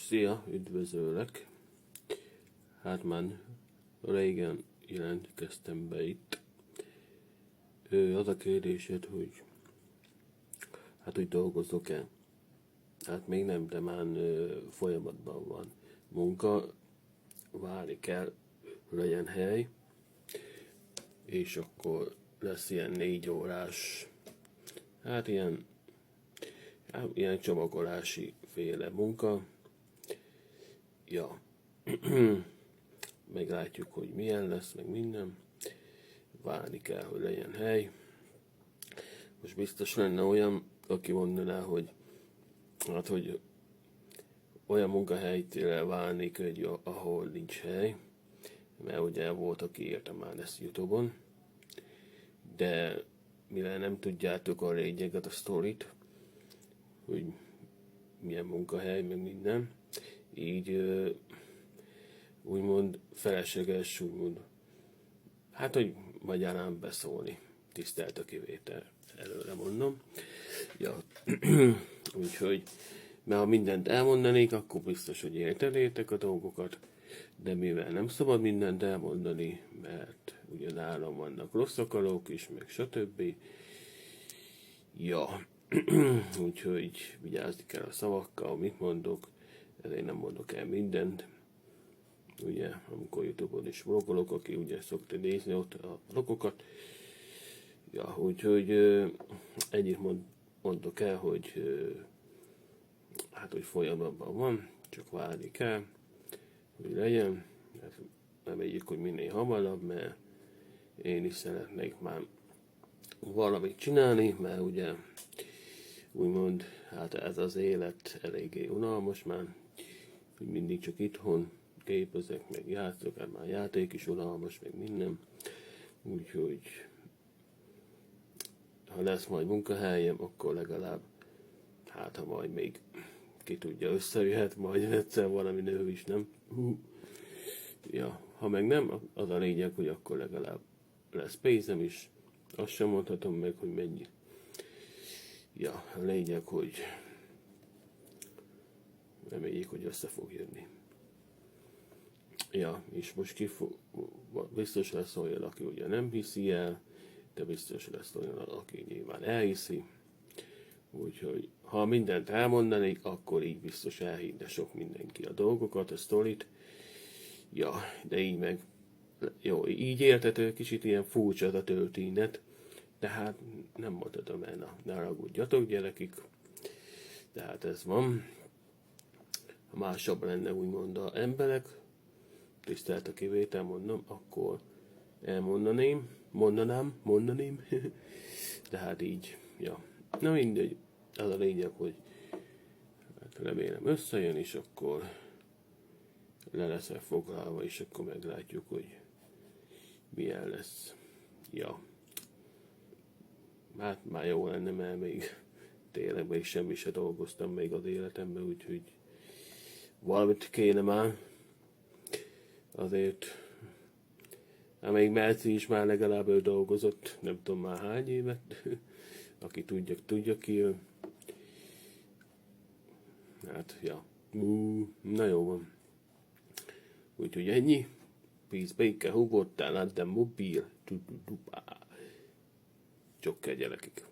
Szia, üdvözöllek! Hát már régen jelentkeztem be itt. Az a kérdésed, hogy hogy dolgozok-e? Hát még nem, de már folyamatban van munka, várni kell, hogy legyen hely, és akkor lesz ilyen 4 órás, ilyen csomagolási féle munka. Ja, meglátjuk, hogy milyen lesz, meg minden. Várni kell, hogy legyen hely. Most biztos lenne olyan, aki mondaná, hogy hogy olyan munkahelytől válnék, hogy ahol nincs hely, mert ugye volt, aki írta már ezt YouTube-on, de mivel nem tudjátok a lényeget, a sztorit, hogy milyen munkahely, meg minden, így úgymond felesleges, úgymond, hogy magyarán beszólni, tisztelt a kivétel, előre mondom. Ja, úgyhogy, mert ha mindent elmondanék, akkor biztos, hogy értenétek a dolgokat, de mivel nem szabad mindent elmondani, mert ugye nálam vannak rossz akarok is, meg stb. Ja, úgyhogy vigyázni kell a szavakkal, mit mondok, ezért nem mondok el mindent. Ugye, amikor YouTube-on is vlogolok, aki ugye szokta nézni ott a vlogokat. Ja, úgyhogy ennyit mondok el, hogy hogy folyamatban van, csak várni kell, hogy legyen. Reméljük, hogy minél hamarabb, mert én is szeretnék már valamit csinálni, mert ugye úgymond, ez az élet eléggé unalmas már, hogy mindig csak itthon gépezek, meg játszok, már játék is unalmas, meg minden. Úgyhogy ha lesz majd munkahelyem, akkor legalább, ha majd még ki tudja, összejöhet majd egyszer valami nő is, nem? Ja, ha meg nem, az a lényeg, hogy akkor legalább lesz pénzem is, azt sem mondhatom meg, hogy mennyi. Ja, a lényeg, hogy reméljük, hogy össze fog jönni. Ja, és most biztos lesz olyan, aki ugye nem hiszi el, de biztos lesz olyan, aki nyilván elhiszi. Úgyhogy, ha mindent elmondanék, akkor így biztos elhinne sok mindenki a dolgokat, a sztorit. Ja, de így meg, jó, így értető, kicsit ilyen furcsa a történet, de nem mondhatom el, ne haragudjatok gyerekik, de ez van. Ha másabb lenne úgymond az emberek, tisztelt a kivétel, mondom, akkor mondanám, de így, ja. Na mindegy, az a lényeg, hogy remélem összejön, és akkor le leszel foglalva, és akkor meglátjuk, hogy milyen lesz. Ja. Már jó lenne, mert még tényleg még semmi se dolgoztam még az életemben, úgyhogy valamit kéne már. Azért, még Merci is már legalább ő dolgozott, nem tudom már hány évet, aki tudja ki ő. Ja, na jó van. Úgyhogy ennyi. Peace, béke, hugottál, de mobil. Csak gyerekek.